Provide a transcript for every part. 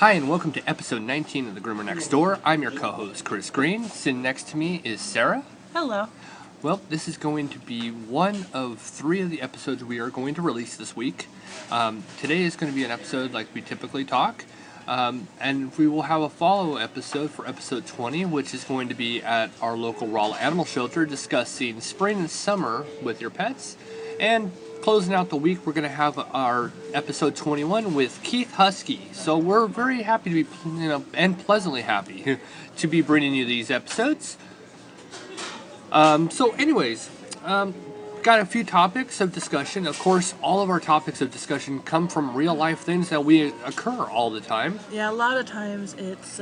Hi, and welcome to episode 19 of the Groomer Next Door. I'm your co-host, Chris Green. Sitting next to me is Sarah. Hello. Well, this is going to be one of 3 of the episodes we are going to release this week. Today is going to be an episode like we typically talk, and we will have a follow episode for episode 20, which is going to be at our local Rolla Animal Shelter discussing spring and summer with your pets. And closing out the week, we're going to have our episode 21 with Keith Husky. So we're very happy to be, and pleasantly happy to be bringing you these episodes. So anyways, got a few topics of discussion. Of course, all of our topics of discussion come from real life things that we occur all the time. Yeah, a lot of times it's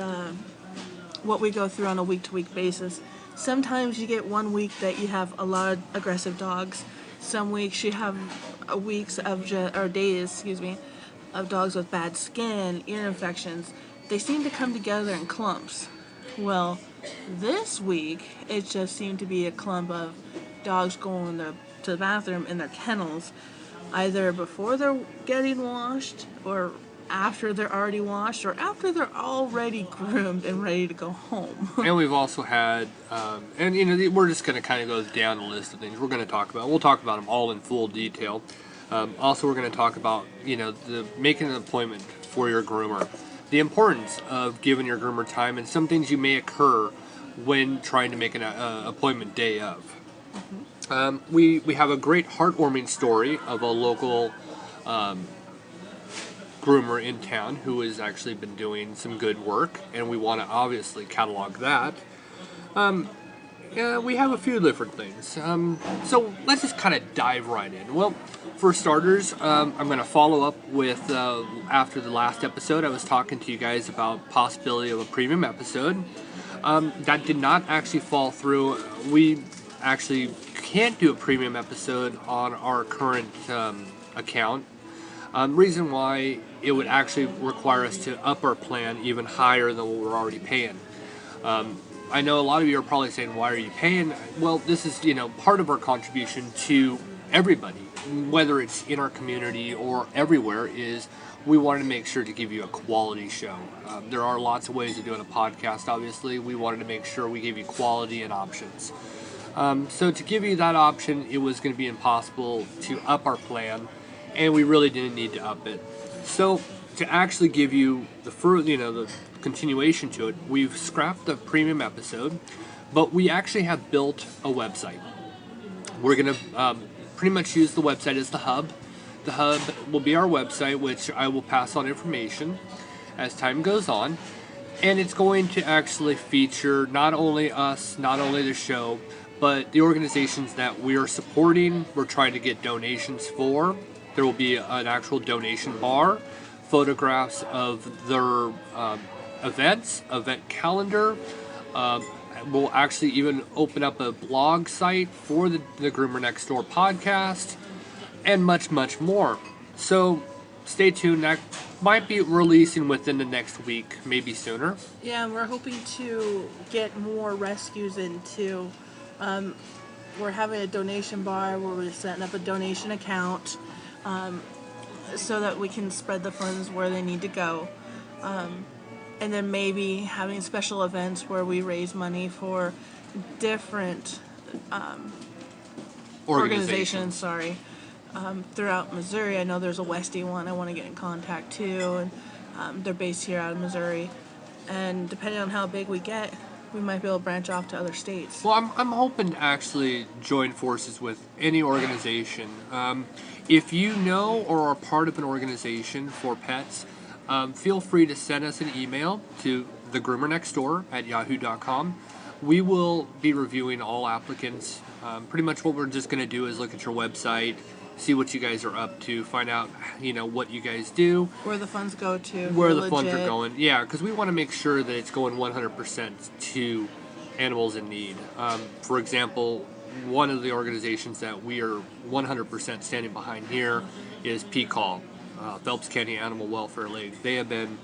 what we go through on a week-to-week basis. Sometimes you get one week that you have a lot of aggressive dogs. Some weeks you have days of dogs with bad skin, ear infections. They seem to come together in clumps. Well, this week it just seemed to be a clump of dogs going to the bathroom in their kennels, either before they're getting washed, or after they're already washed, or after they're already groomed and ready to go home. And we've also had, we're just going to kind of go down the list of things we're going to talk about. We'll talk about them all in full detail. Also, we're going to talk about, the making an appointment for your groomer, the importance of giving your groomer time, and some things you may occur when trying to make an appointment day of. Mm-hmm. We have a great heartwarming story of a local groomer in town who has actually been doing some good work, and we want to obviously catalog that. We have a few different things. So let's just kind of dive right in. Well, for starters, I'm going to follow up with, after the last episode, I was talking to you guys about possibility of a premium episode. That did not actually fall through. We actually can't do a premium episode on our current account. Reason why it would actually require us to up our plan even higher than what we're already paying. I know a lot of you are probably saying, why are you paying? Well, this is, part of our contribution to everybody, whether it's in our community or everywhere, is we wanted to make sure to give you a quality show. There are lots of ways of doing a podcast, obviously. We wanted to make sure we gave you quality and options. So to give you that option, it was going to be impossible to up our plan, and we really didn't need to up it. So to actually give you the continuation to it, we've scrapped the premium episode, but we actually have built a website. We're going to pretty much use the website as the hub. The hub will be our website, which I will pass on information as time goes on, and it's going to actually feature not only us, not only the show, but the organizations that we are supporting, we're trying to get donations for. There will be an actual donation bar, photographs of their events, event calendar. We'll actually even open up a blog site for the Groomer Next Door podcast, and much, much more. So stay tuned. That might be releasing within the next week, maybe sooner. Yeah, and we're hoping to get more rescues in too. We're having a donation bar where we're setting up a donation account, so that we can spread the funds where they need to go. And then maybe having special events where we raise money for different organizations. Throughout Missouri. I know there's a Westie one I want to get in contact too, and they're based here out of Missouri. And depending on how big we get, we might be able to branch off to other states. Well, I'm hoping to actually join forces with any organization. If you know or are part of an organization for pets, feel free to send us an email to thegroomernextdoor@yahoo.com. We will be reviewing all applicants. Pretty much what we're just going to do is look at your website, see what you guys are up to, find out, what you guys do. Where the funds go to. Where the funds are going. Yeah, because we want to make sure that it's going 100% to animals in need. For example, one of the organizations that we are 100% standing behind here is PCAL, Phelps County Animal Welfare League. They have been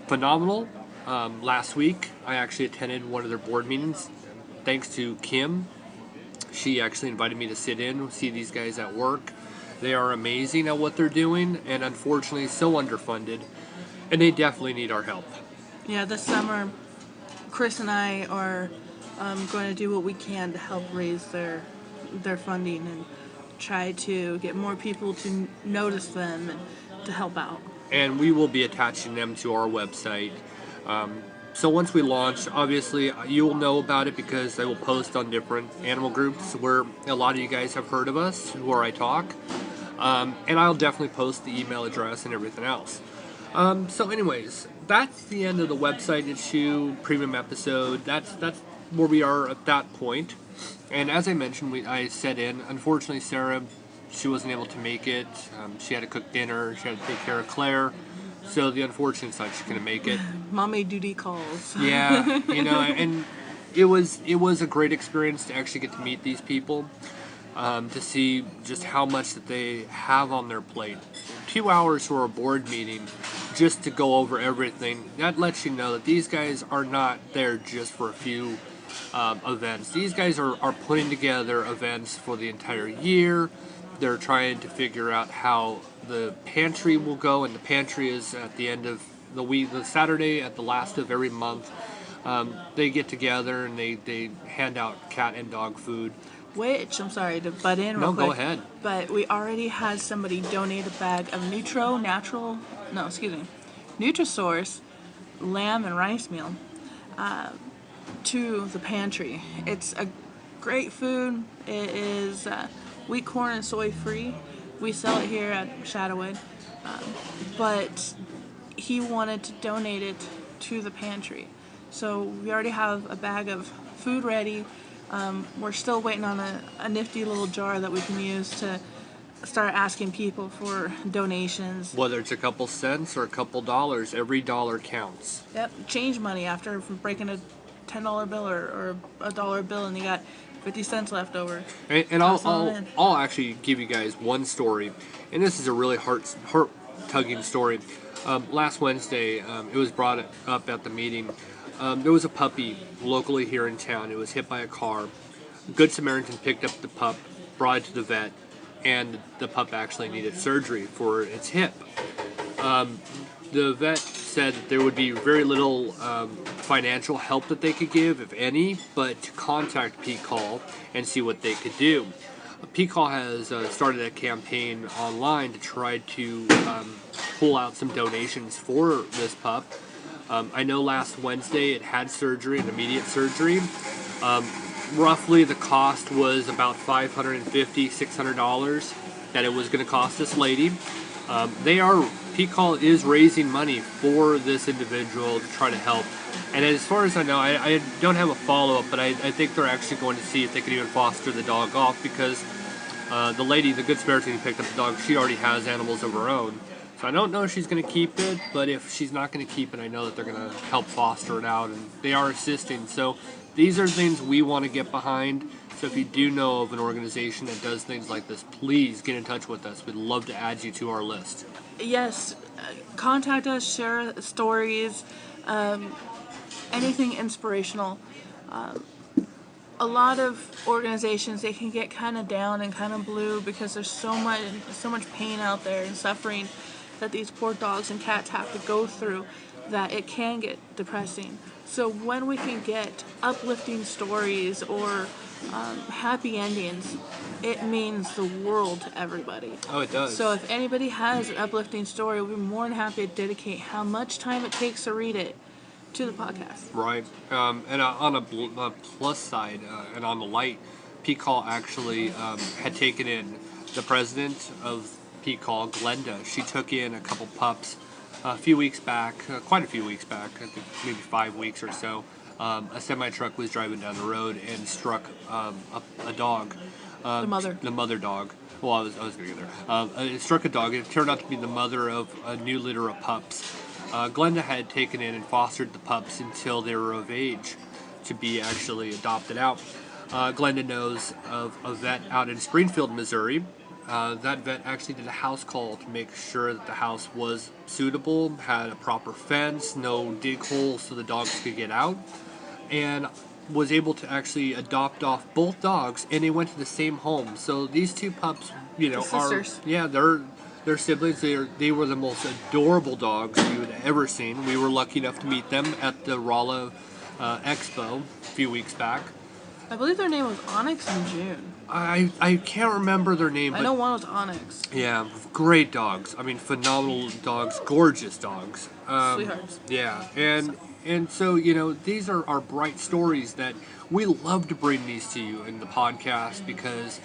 phenomenal. Last week, I actually attended one of their board meetings. Thanks to Kim. She actually invited me to sit in, see these guys at work. They are amazing at what they're doing, and unfortunately so underfunded. And they definitely need our help. Yeah, this summer, Chris and I are going to do what we can to help raise their funding and try to get more people to notice them and to help out. And we will be attaching them to our website. So once we launch, obviously you will know about it because I will post on different animal groups where a lot of you guys have heard of us, where I talk. And I'll definitely post the email address and everything else. So anyways, that's the end of the website issue premium episode. That's where we are at that point. And as I mentioned, I set in. Unfortunately, Sarah, she wasn't able to make it. She had to cook dinner. She had to take care of Claire. So the unfortunate side, she couldn't make it. Mommy duty calls. Yeah, and it was a great experience to actually get to meet these people, to see just how much that they have on their plate. 2 hours for a board meeting just to go over everything. That lets you know that these guys are not there just for a few events. These guys are putting together events for the entire year. They're trying to figure out how the pantry will go, and the pantry is at the end of the week, the Saturday at the last of every month. They get together and they hand out cat and dog food. Which, I'm sorry to butt in real No, quick. go ahead. But we already had somebody donate a bag of Nutrisource lamb and rice meal to the pantry. It's a great food. It is wheat, corn, and soy free. We sell it here at Shadowwood. But he wanted to donate it to the pantry. So we already have a bag of food ready. We're still waiting on a nifty little jar that we can use to start asking people for donations. Whether it's a couple cents or a couple dollars, every dollar counts. Yep, change money after breaking a $10 bill or a dollar bill and you got 50 cents left over. And I'll actually give you guys one story, and this is a really heart-tugging story. Last Wednesday, it was brought up at the meeting. There was a puppy locally here in town. It was hit by a car. Good Samaritan picked up the pup, brought it to the vet, and the pup actually needed surgery for its hip. The vet said that there would be very little financial help that they could give, if any, but to contact P-Call and see what they could do. P-Call has started a campaign online to try to pull out some donations for this pup. I know last Wednesday it had surgery, an immediate surgery. Roughly the cost was about $550, $600 that it was going to cost this lady. P-Call is raising money for this individual to try to help. And as far as I know, I don't have a follow-up, but I think they're actually going to see if they can even foster the dog off, because the lady, the Good Samaritan who picked up the dog, she already has animals of her own. So I don't know if she's going to keep it, but if she's not going to keep it, I know that they're going to help foster it out, and they are assisting. So these are things we want to get behind. So if you do know of an organization that does things like this, please get in touch with us. We'd love to add you to our list. Yes, contact us, share stories, anything inspirational. A lot of organizations, they can get kind of down and kind of blue because there's so much pain out there and suffering that these poor dogs and cats have to go through, that it can get depressing. So when we can get uplifting stories or happy endings, it means the world to everybody. Oh, it does. So if anybody has an uplifting story, we'll be more than happy to dedicate how much time it takes to read it to the podcast. Right. And on a plus side, and on the light, P-Call actually had taken in the president of P-Call, Glenda. She took in a couple pups a few weeks back, quite a few weeks back, I think maybe 5 weeks or so. A semi-truck was driving down the road and struck a dog. The mother. The mother dog. Well, I was going to get there. It struck a dog. It turned out to be the mother of a new litter of pups. Glenda had taken in and fostered the pups until they were of age to be actually adopted out. Glenda knows of a vet out in Springfield, Missouri. That vet actually did a house call to make sure that the house was suitable, had a proper fence, no dig holes so the dogs could get out, and was able to actually adopt off both dogs, and they went to the same home. So these two pups, The sisters. they're They're siblings. They were the most adorable dogs we had ever seen. We were lucky enough to meet them at the Rolla Expo a few weeks back. I believe their name was Onyx and June. I can't remember their name, I but know one was Onyx. yeah, great dogs. I mean, phenomenal dogs, gorgeous dogs. Sweethearts. Yeah, and so these are our bright stories that we love to bring these to you in the podcast because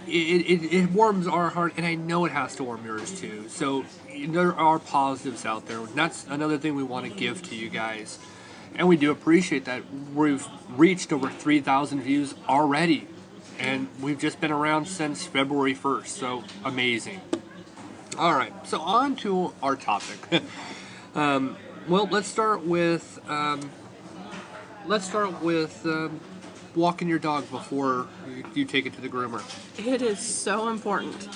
it warms our heart, and I know it has to warm yours too. So there are positives out there. And that's another thing we want to give to you guys, and we do appreciate that. We've reached over 3,000 views already, and we've just been around since February 1st. So amazing. All right, so on to our topic. Well, let's start with walking your dog before you take it to the groomer. It is so important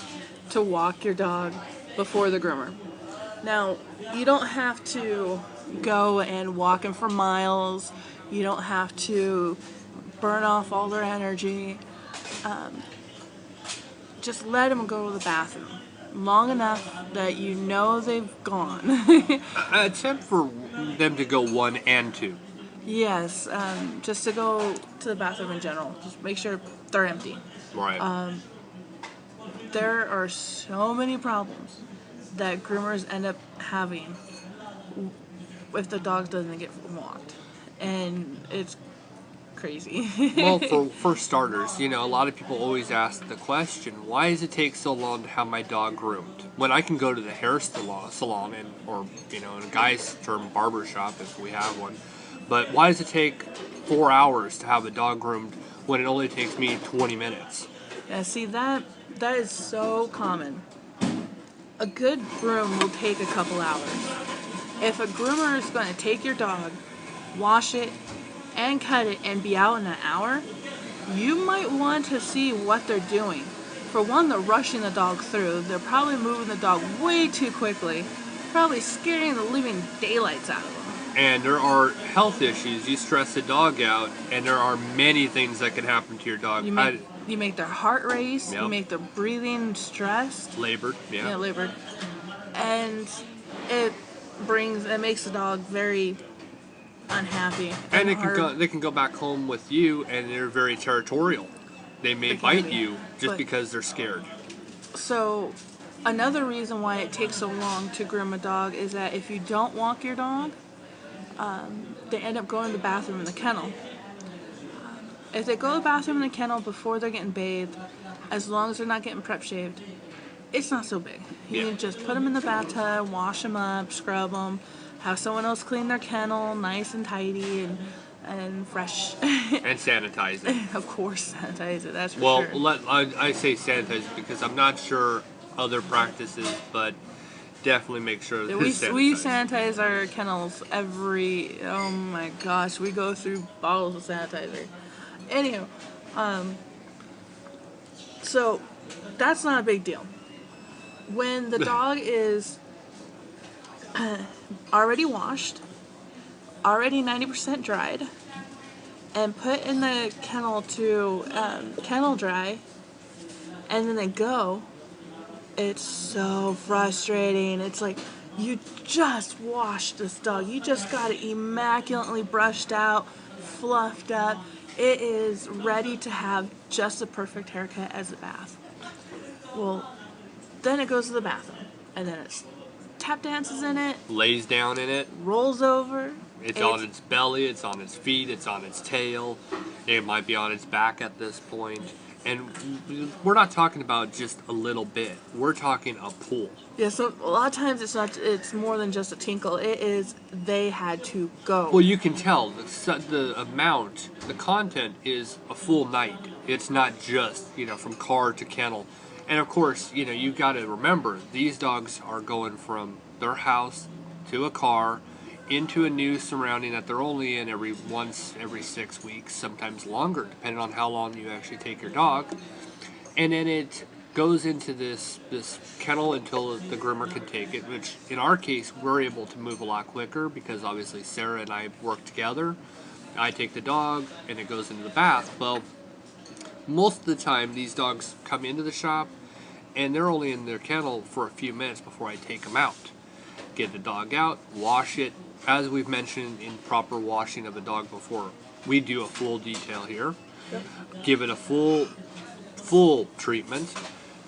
to walk your dog before the groomer. Now, you don't have to go and walk him for miles. You don't have to burn off all their energy. Just let them go to the bathroom long enough that you know they've gone. Attempt for them to go 1 and 2. Yes, just to go to the bathroom in general. Just make sure they're empty. Right. There are so many problems that groomers end up having if the dog doesn't get walked. And it's crazy. Well, for starters, a lot of people always ask the question, why does it take so long to have my dog groomed? When I can go to the hair salon or in a guy's term, barber shop if we have one. But why does it take 4 hours to have a dog groomed when it only takes me 20 minutes? Yeah, see, that is so common. A good groom will take a couple hours. If a groomer is going to take your dog, wash it, and cut it, and be out in an hour, you might want to see what they're doing. For one, they're rushing the dog through. They're probably moving the dog way too quickly, probably scaring the living daylights out of them. And there are health issues. You stress the dog out, and there are many things that can happen to your dog. You make their heart race. Yep. You make their breathing stressed. Labored, yeah. Yeah, labored. And it makes the dog very unhappy. And they can go back home with you, and they're very territorial. They may bite you just because they're scared. So, another reason why it takes so long to groom a dog is that if you don't walk your dog, they end up going to the bathroom in the kennel. If they go to the bathroom in the kennel before they're getting bathed, as long as they're not getting prep shaved, it's not so big. You can just put them in the bathtub, wash them up, scrub them, have someone else clean their kennel nice and tidy and fresh. And sanitize it. Of course, sanitize it, that's for sure. Well, I say sanitize it because I'm not sure other practices, but definitely make sure that we sanitize our kennels oh my gosh, we go through bottles of sanitizer. Anywho, so that's not a big deal. When the dog is already washed, already 90% dried, and put in the kennel to kennel dry, and then they go, it's so frustrating. It's like, you just washed this dog. You just got it immaculately brushed out, fluffed up. It is ready to have just the perfect haircut as a bath. Well, then it goes to the bathroom, and then it's tap dances in it, lays down in it, rolls over. It's on its belly, it's on its feet, it's on its tail. It might be on its back at this point. And we're not talking about just a little bit. We're talking a pool. Yeah, so a lot of times it's more than just a tinkle. It is, they had to go. Well, you can tell the content is a full night. It's not just, from car to kennel. And of course, you got to remember, these dogs are going from their house to a car into a new surrounding that they're only in every 6 weeks, sometimes longer, depending on how long you actually take your dog. And then it goes into this kennel until the groomer can take it, which in our case, we're able to move a lot quicker because obviously Sarah and I work together. I take the dog and it goes into the bath. Well, most of the time these dogs come into the shop and they're only in their kennel for a few minutes before I take them out. Get the dog out, wash it. As we've mentioned in proper washing of a dog before, we do a full detail here. Yep. Give it a full treatment,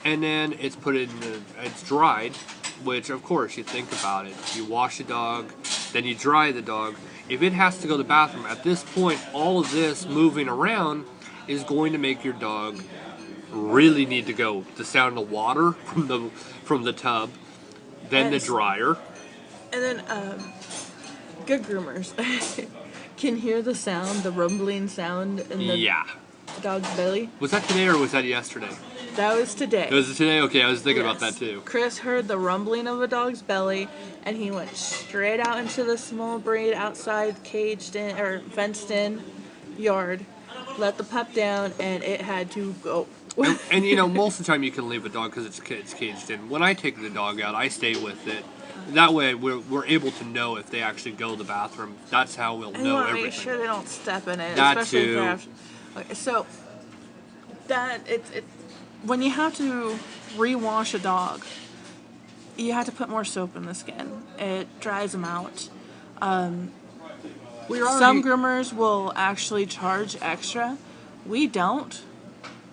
and then it's it's dried, which of course you think about it. You wash the dog, then you dry the dog. If it has to go to the bathroom, at this point, all of this moving around is going to make your dog really need to go. The sound of water from the tub, then the dryer. And then good groomers can hear the sound, the rumbling sound in the dog's belly. Was that today or was that yesterday? That was today. Was it today? Okay, I was thinking about that too. Chris heard the rumbling of a dog's belly, and he went straight out into the small breed outside caged in or fenced in yard, let the pup down, and it had to go. and you know, most of the time you can leave a dog because it's caged in. When I take the dog out, I stay with it. That way we're able to know if they actually go to the bathroom. That's how we'll know everything. Make sure they don't step in it, That especially too. if okay, so that it when you have to rewash a dog, you have to put more soap in the skin. It dries them out. Some groomers will actually charge extra. We don't.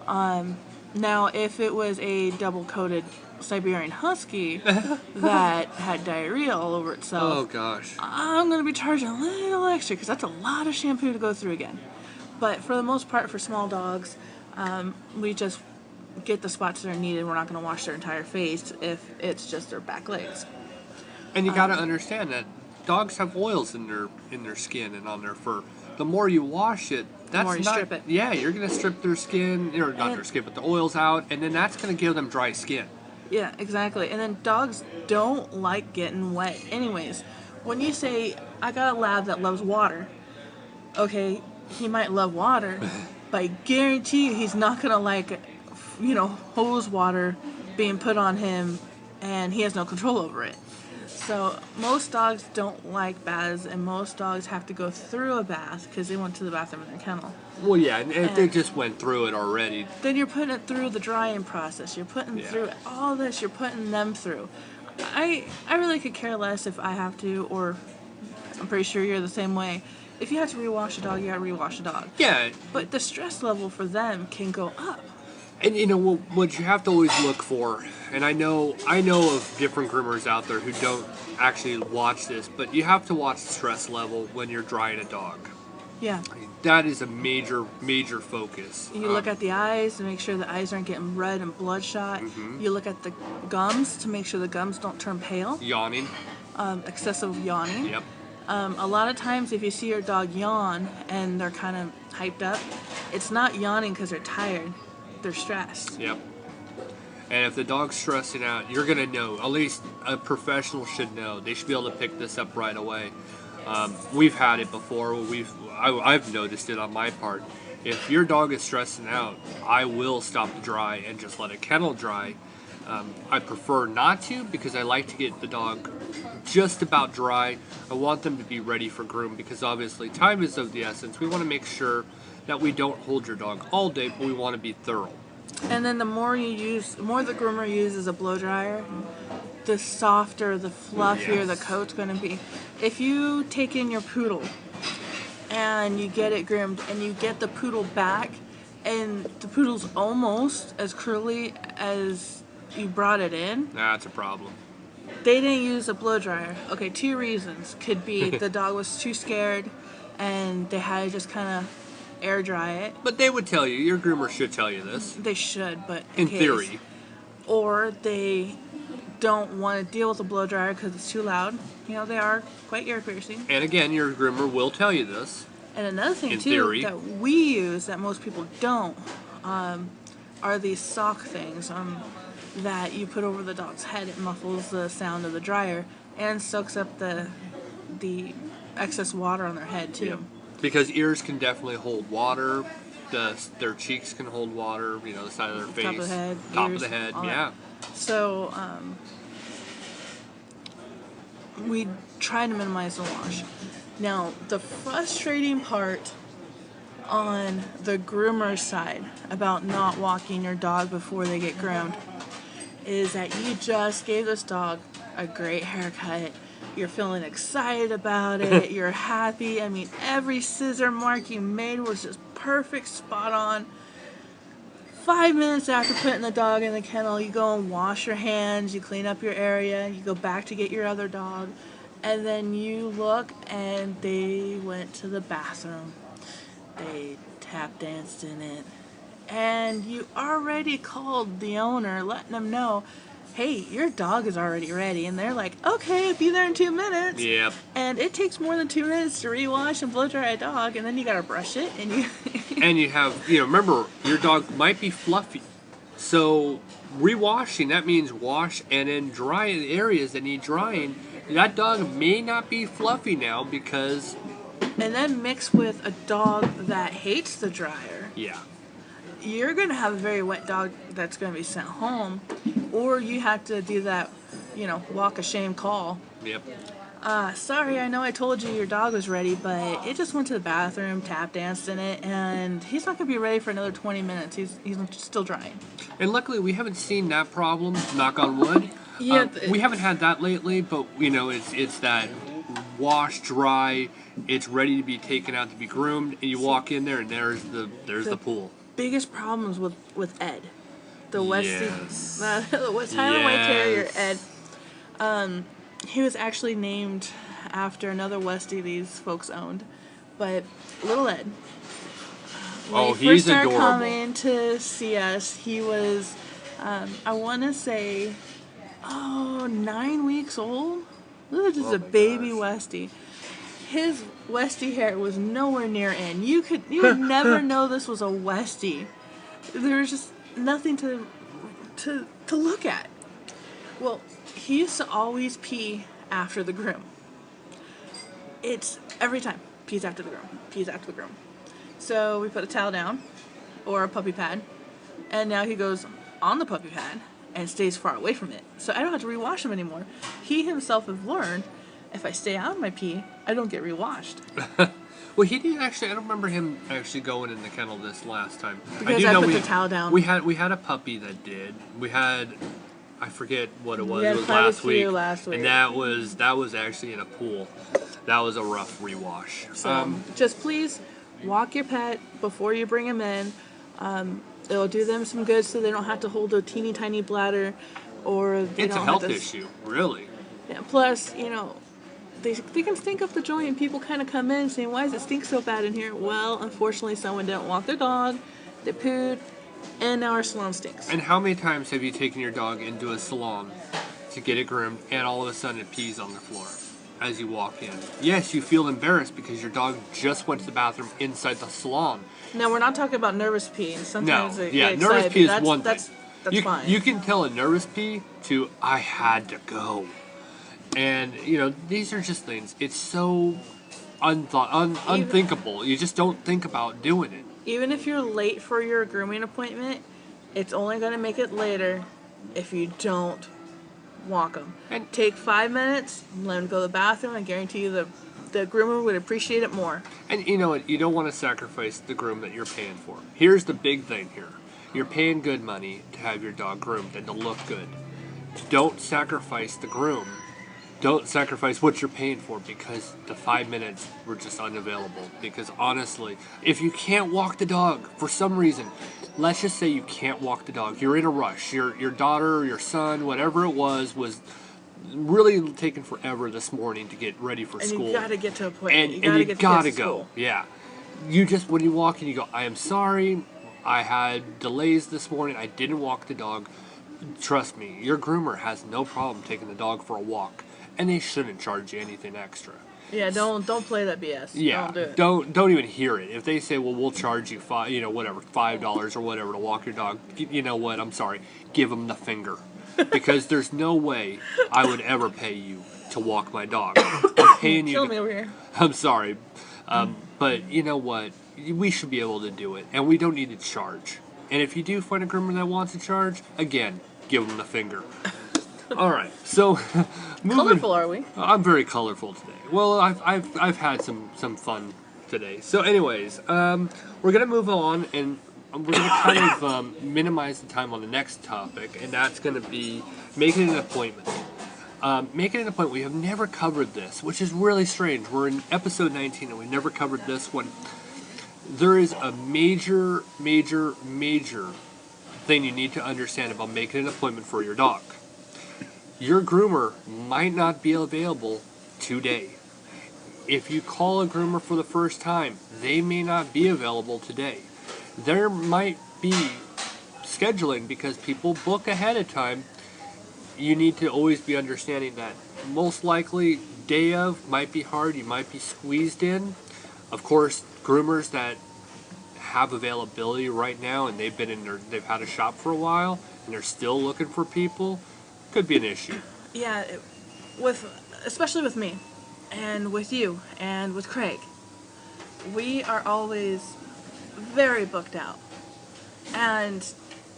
Now, if it was a double-coated Siberian Husky that had diarrhea all over itself, oh gosh, I'm going to be charging a little extra because that's a lot of shampoo to go through again. But for the most part, for small dogs, we just get the spots that are needed. We're not going to wash their entire face if it's just their back legs. And you got to understand that dogs have oils in their skin and on their fur. The more you wash it, that's more you not, strip it. Yeah, you're going to strip their skin, or not their skin, but the oils out, and then that's going to give them dry skin. Yeah, exactly. And then dogs don't like getting wet anyways. When you say, I got a lab that loves water, okay, he might love water, but I guarantee you he's not going to like, hose water being put on him and he has no control over it. So most dogs don't like baths, and most dogs have to go through a bath because they went to the bathroom in their kennel. Well, yeah, and if they just went through it already. Then you're putting it through the drying process. You're putting through all this. You're putting them through. I really could care less if I have to, or I'm pretty sure you're the same way. If you have to rewash a dog, you got to rewash a dog. Yeah. But the stress level for them can go up. And what you have to always look for, and I know of different groomers out there who don't actually watch this, but you have to watch the stress level when you're drying a dog. Yeah. That is a major focus. You look at the eyes to make sure the eyes aren't getting red and bloodshot. Mm-hmm. You look at the gums to make sure the gums don't turn pale. Yawning. Excessive yawning. Yep. A lot of times if you see your dog yawn and they're kind of hyped up, it's not yawning because they're tired. They're stressed. Yep. And if the dog's stressing out, you're going to know. At least a professional should know. They should be able to pick this up right away. We've had it before. I've noticed it on my part. If your dog is stressing out, I will stop the dry and just let it kennel dry. I prefer not to because I like to get the dog just about dry. I want them to be ready for groom because obviously time is of the essence. We want to make sure that we don't hold your dog all day, but we want to be thorough. And then the more the groomer uses a blow dryer, the softer, the fluffier the coat's going to be. If you take in your poodle and you get it groomed and you get the poodle back and the poodle's almost as curly as you brought it in, That's a problem. They didn't use a blow dryer. Okay, 2 reasons. Could be the dog was too scared and they had to just kind of air dry it. But they would tell you. Your groomer should tell you this. They should, but in theory. Or they don't want to deal with a blow dryer because it's too loud. They are quite ear piercing. And again, your groomer will tell you this. And another thing in too theory. that we use that most people don't are these sock things that you put over the dog's head. It muffles the sound of the dryer and soaks up the excess water on their head too. Yeah. Because ears can definitely hold water. Their cheeks can hold water. The side of their face, top of the head, top ears, of the head. all Yeah. that. So we try to minimize the wash. Now, the frustrating part on the groomer side about not walking your dog before they get groomed is that you just gave this dog a great haircut. You're feeling excited about it. You're happy. I mean, every scissor mark you made was just perfect, spot on. 5 minutes after putting the dog in the kennel, you go and wash your hands, you clean up your area, you go back to get your other dog, and then you look and they went to the bathroom. They tap danced in it. And you already called the owner, letting them know, hey, your dog is already ready. And they're like, okay, I'll be there in 2 minutes. Yep. And it takes more than 2 minutes to rewash and blow dry a dog, and then you gotta brush it, and you... And you have, remember, your dog might be fluffy. So rewashing, that means wash and then dry in areas that need drying. That dog may not be fluffy now because... And then mix with a dog that hates the dryer. Yeah. You're going to have a very wet dog that's going to be sent home, or you have to do that, walk of shame call. Yep. Sorry, I know I told you your dog was ready, but it just went to the bathroom, tap danced in it, and he's not going to be ready for another 20 minutes. He's still drying. And luckily, we haven't seen that problem, knock on wood. Yeah, we haven't had that lately, but, it's that wash, dry, it's ready to be taken out to be groomed, and you walk in there, and there's the pool. Biggest problems with Ed, the Westie, Yes. the Tyler White Terrier Ed. He was actually named after another Westie these folks owned, but little Ed. When he first started adorable. coming to see us, he was, I want to say, 9 weeks old. This is a baby Westie. His Westie hair was nowhere near in. You would never know this was a Westie. There was just nothing to look at. Well, he used to always pee after the groom. It's every time pees after the groom. So we put a towel down or a puppy pad, and now he goes on the puppy pad and stays far away from it. So I don't have to rewash him anymore. He himself has learned, if I stay out of my pee, I don't get rewashed. Well, he didn't actually. I don't remember him actually going in the kennel this last time. Because I put the towel down. We had a puppy that did. We had, I forget what it was. We had it was last week, and that was actually in a pool. That was a rough rewash. So just please walk your pet before you bring him in. It'll do them some good, so they don't have to hold a teeny tiny bladder, or they It's don't a health have to, issue, really. Yeah, plus, they can stink up the joint, and people kind of come in saying, why does it stink so bad in here? Well, unfortunately, someone didn't walk their dog, they pooed, and now our salon stinks. And how many times have you taken your dog into a salon to get it groomed, and all of a sudden it pees on the floor as you walk in? Yes, you feel embarrassed because your dog just went to the bathroom inside the salon. Now, we're not talking about nervous pee, and sometimes No, they yeah, get nervous excited, pee but is one thing. That's fine. You can tell a nervous pee to, I had to go. And, these are just things. It's so unthinkable. You just don't think about doing it. Even if you're late for your grooming appointment, it's only going to make it later if you don't walk them. And take 5 minutes, let them go to the bathroom. I guarantee you the groomer would appreciate it more. And you know what? You don't want to sacrifice the groom that you're paying for. Here's the big thing here. You're paying good money to have your dog groomed and to look good. Don't sacrifice the groom. Don't sacrifice what you're paying for because the 5 minutes were just unavailable. Because honestly, if you can't walk the dog for some reason, let's just say you can't walk the dog. You're in a rush. Your daughter or your son, whatever it was really taking forever this morning to get ready for school. And you gotta get to a point. And you gotta go. Yeah. You just, when you walk in, you go, I am sorry. I had delays this morning. I didn't walk the dog. Trust me, your groomer has no problem taking the dog for a walk. And they shouldn't charge you anything extra. Yeah, don't play that BS. Yeah, don't do it. Don't even hear it. If they say, well, we'll charge you $5 or whatever to walk your dog, you know what? I'm sorry. Give them the finger. Because there's no way I would ever pay you to walk my dog. I'm paying you. Kill me over here. I'm sorry. But you know what? We should be able to do it. And we don't need to charge. And if you do find a groomer that wants to charge, again, give them the finger. All right. So, colorful are we? I'm very colorful today. Well, I've had some fun today. So, anyways, we're gonna move on, and we're going to kind of minimize the time on the next topic, and that's going to be making an appointment. Making an appointment, we have never covered this, which is really strange. We're in episode 19 and we've never covered this one. There is a major, major, major thing you need to understand about making an appointment for your dog. Your groomer might not be available today. If you call a groomer for the first time, they may not be available today. There might be scheduling because people book ahead of time. You need to always be understanding that most likely day of might be hard. You might be squeezed in. Of course, groomers that have availability right now and they've had a shop for a while and they're still looking for people, could be an issue. Yeah, especially with me, and with you, and with Craig, we are always very booked out, and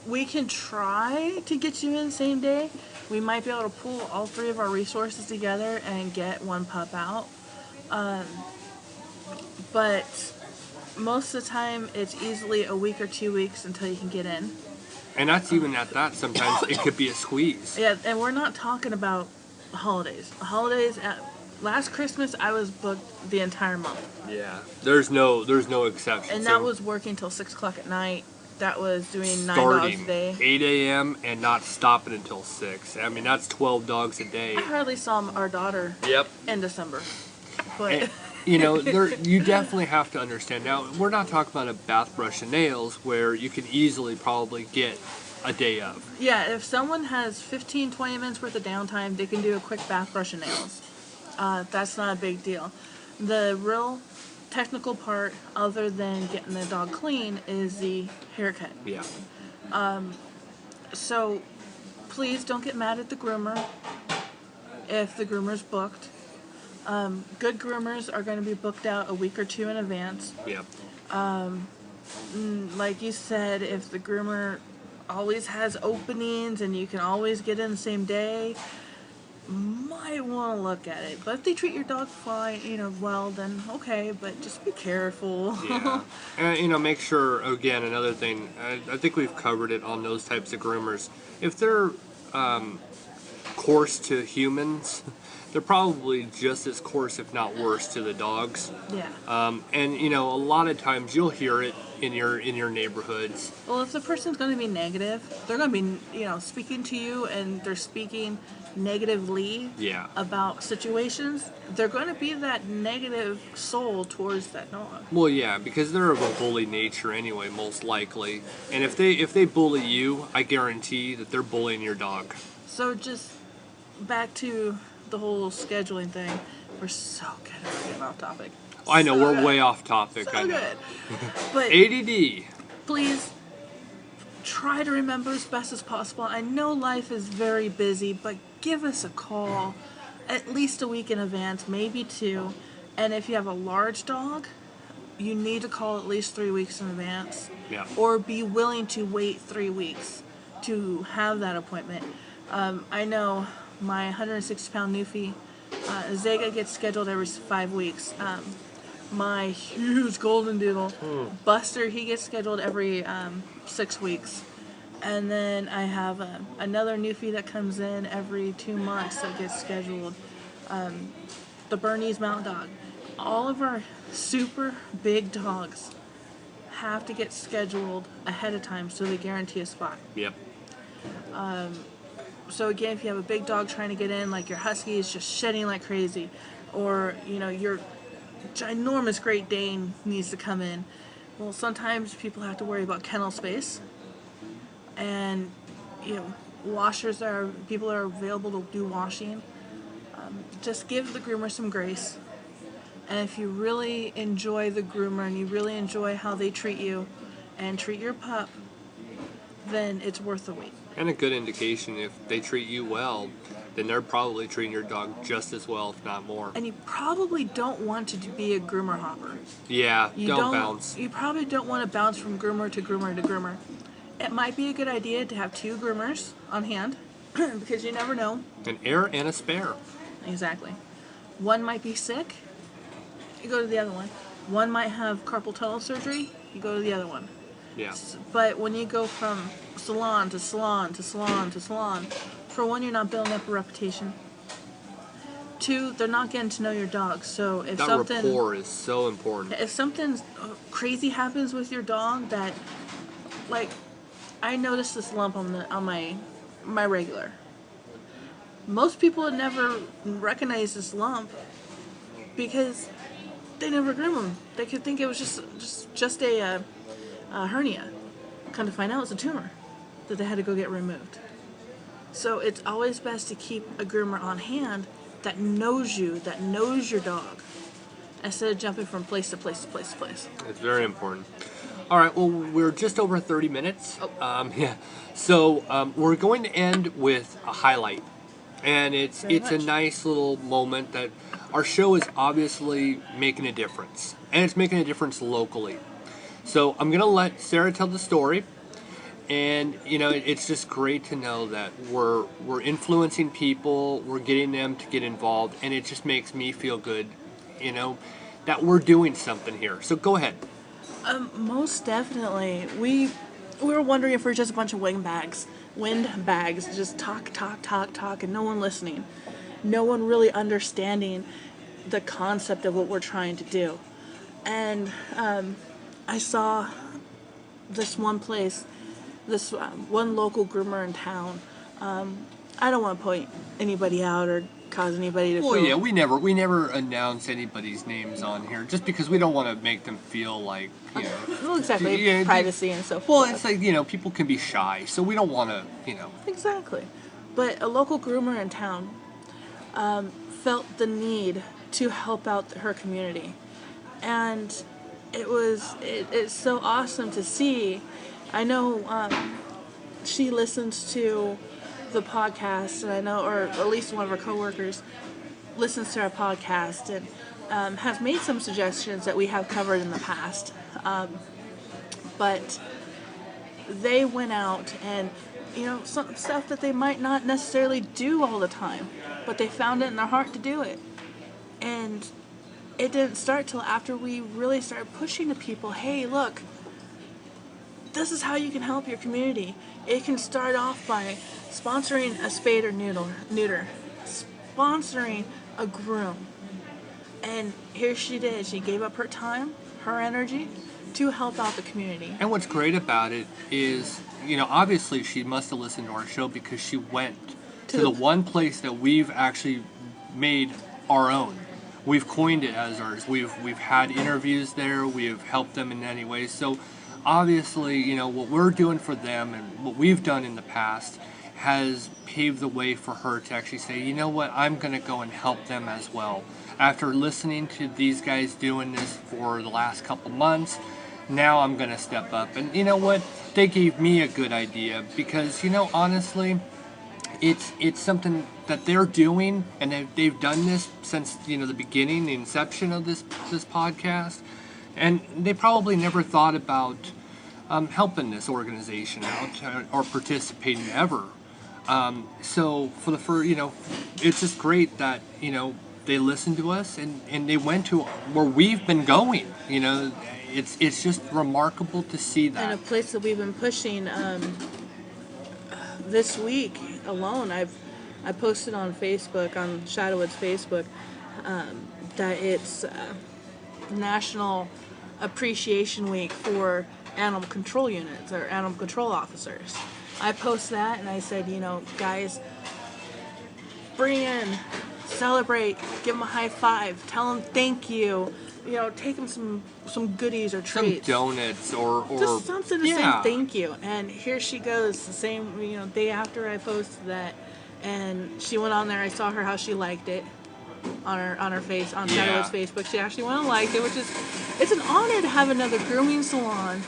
we can try to get you in the same day. We might be able to pull all three of our resources together and get one pup out, but most of the time it's easily a week or 2 weeks until you can get in. And that's even at that, sometimes it could be a squeeze. Yeah, and we're not talking about holidays. Last Christmas I was booked the entire month. Yeah, there's no exception. And that was working till 6 o'clock at night. That was doing 9 starting dogs a day. 8 a.m. and not stopping until 6. I mean, that's 12 dogs a day. I hardly saw our daughter in December. But And, you know, you definitely have to understand. Now, we're not talking about a bath, brush, and nails where you can easily probably get a day of. yeah, if someone has 15, 20 minutes worth of downtime, they can do a quick bath, brush, and nails. That's not a big deal. The real technical part, other than getting the dog clean, is the haircut. Yeah. So please don't get mad at the groomer if the groomer's booked. Good groomers are going to be booked out a week or two in advance. Yep. Like you said, if the groomer always has openings and you can always get in the same day, might want to look at it. But if they treat your dog fine, well, then okay, but just be careful. Yeah. And, make sure, again, another thing, I think we've covered it on those types of groomers. If they're coarse to humans, they're probably just as coarse, if not worse, to the dogs. Yeah. And, a lot of times you'll hear it in your neighborhoods. Well, if the person's going to be negative, they're going to be, speaking to you and they're speaking negatively about situations, they're going to be that negative soul towards that dog. Well, yeah, because they're of a bully nature anyway, most likely. And if they bully you, I guarantee that they're bullying your dog. So just back to the whole scheduling thing. We're so good at getting off topic. I know, we're way off topic. So I know. good. But ADD. please try to remember as best as possible. I know life is very busy, but give us a call at least a week in advance, maybe 2. And if you have a large dog, you need to call at least 3 weeks in advance. Yeah. Or be willing to wait 3 weeks to have that appointment. I know my 160-pound Newfie, Zega gets scheduled every 5 weeks. My huge golden doodle, Buster, he gets scheduled every 6 weeks. And then I have another Newfie that comes in every 2 months that gets scheduled. The Bernese Mountain Dog. All of our super big dogs have to get scheduled ahead of time so they guarantee a spot. Yep. So again, if you have a big dog trying to get in, like your Husky is just shedding like crazy, or your ginormous Great Dane needs to come in, well, sometimes people have to worry about kennel space, and washers people are available to do washing. Just give the groomer some grace, and if you really enjoy the groomer and you really enjoy how they treat you and treat your pup, then it's worth the wait. And a good indication, if they treat you well, then they're probably treating your dog just as well, if not more. And you probably don't want to be a groomer hopper. Yeah, don't bounce. You probably don't want to bounce from groomer to groomer to groomer. It might be a good idea to have 2 groomers on hand, because you never know. An heir and a spare. Exactly. One might be sick, you go to the other one. One might have carpal tunnel surgery, you go to the other one. Yeah. But when you go from salon to salon to salon to salon, for one, you're not building up a reputation. Two, they're not getting to know your dog. So if That something rapport is so important. if something crazy happens with your dog, that, like, I noticed this lump on my regular. Most people would never recognize this lump because they never groom them. They could think it was just a hernia. Come to find out, it's a tumor that they had to go get removed. So it's always best to keep a groomer on hand that knows you, that knows your dog, instead of jumping from place to place to place to place. It's very important. All right, well, we're just over 30 minutes. Oh. Yeah. So we're going to end with a highlight. And it's Very a much. nice little moment that our show is obviously making a difference. And it's making a difference locally. So I'm going to let Sarah tell the story. And, you know, it's just great to know that we're influencing people, we're getting them to get involved, and it just makes me feel good, you know, that we're doing something here. So go ahead. Most definitely. We were wondering if we're just a bunch of windbags, just talk, and no one listening. No one really understanding the concept of what we're trying to do. And I saw this one place, this one local groomer in town. I don't want to point anybody out or cause anybody to Well, feel... yeah, we never announce anybody's names on here just because we don't want to make them feel like, you know. Well, exactly, Yeah, privacy and so forth. Well, it's like, you know, people can be shy, so we don't want to, you know. Exactly. But a local groomer in town felt the need to help out her community. And it's so awesome to see. I know she listens to the podcast, and I know, or at least one of her coworkers listens to our podcast and has made some suggestions that we have covered in the past. But they went out and, you know, some stuff that they might not necessarily do all the time, but they found it in their heart to do it. And it didn't start till after we really started pushing to people, hey, look, this is how you can help your community. It can start off by sponsoring a spade or neuter, sponsoring a groom. And here she did. She gave up her time, her energy, to help out the community. And what's great about it is, you know, obviously she must have listened to our show because she went to the one place that we've actually made our own. We've coined it as ours. We've had interviews there. We've helped them in any way. So obviously, you know, what we're doing for them and what we've done in the past has paved the way for her to actually say, you know what, I'm going to go and help them as well. After listening to these guys doing this for the last couple months, now I'm going to step up. And you know what, they gave me a good idea because, you know, honestly, it's something that they're doing, and they've done this since, you know, the beginning, the inception of this podcast, and they probably never thought about helping this organization out or participating ever. So you know, it's just great that, you know, they listened to us and they went to where we've been going. You know, it's just remarkable to see that. And a place that we've been pushing this week alone, I posted on Facebook, on Shadowwood's Facebook, that it's National Appreciation Week for animal control units or animal control officers. I posted that and I said, you know, guys, bring in, celebrate, give them a high five, tell them thank you, you know, take them some goodies or treats. Some donuts or just something to yeah. say thank you. And here she goes, the same, you know, day after I posted that, and she went on there. I saw her how she liked it on her face, on Shadowwood's Facebook. She actually went and liked it, which is, it's an honor to have another grooming salon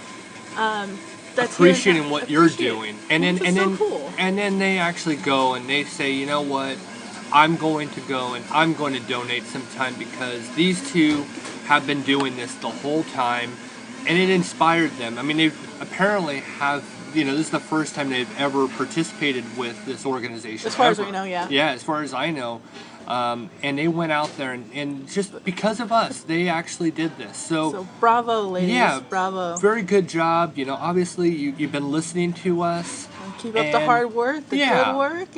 that's appreciating what you're doing, and then cool. And then they actually go and they say, you know what, I'm going to go and I'm going to donate some time because these two have been doing this the whole time, and it inspired them. I mean, they apparently have, you know, this is the first time they've ever participated with this organization. As far as we know, yeah. Yeah, as far as I know. And they went out there and just because of us, they actually did this. So bravo, ladies. Yeah, bravo. Very good job. You know, obviously you've been listening to us. And keep up the hard work, the good work,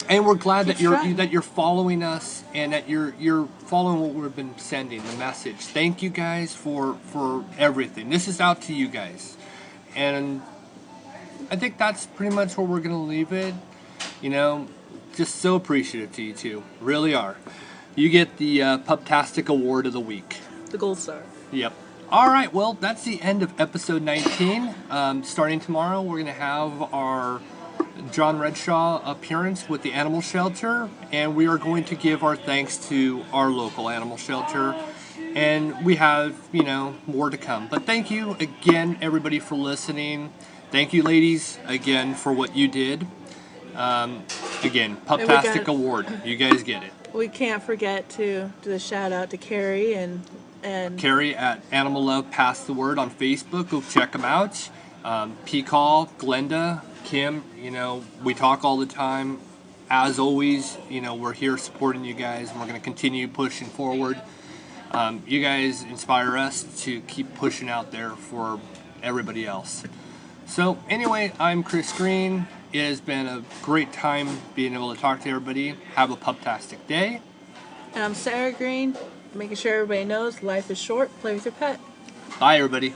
and we're glad that strutting. you're following us and that you're following what we've been sending, the message. Thank you guys for everything. This is out to you guys, and I think that's pretty much where we're gonna leave it. You know, just so appreciative to you two, really are. You get the Puptastic Award of the week. The gold star. Yep. All right, well, that's the end of episode 19. Starting tomorrow, we're going to have our John Redshaw appearance with the animal shelter, and we are going to give our thanks to our local animal shelter, and we have, you know, more to come. But thank you again, everybody, for listening. Thank you, ladies, again, for what you did. Again, Puptastic Award. You guys get it. We can't forget to do the shout out to Carrie and Carrie at Animal Love Pass the Word on Facebook. Go check them out. P-Call, Glenda, Kim, you know, we talk all the time. As always, you know, we're here supporting you guys, and we're going to continue pushing forward. You guys inspire us to keep pushing out there for everybody else. So anyway, I'm Chris Green. It has been a great time being able to talk to everybody. Have a puptastic day. And I'm Sarah Green, making sure everybody knows life is short. Play with your pet. Bye, everybody.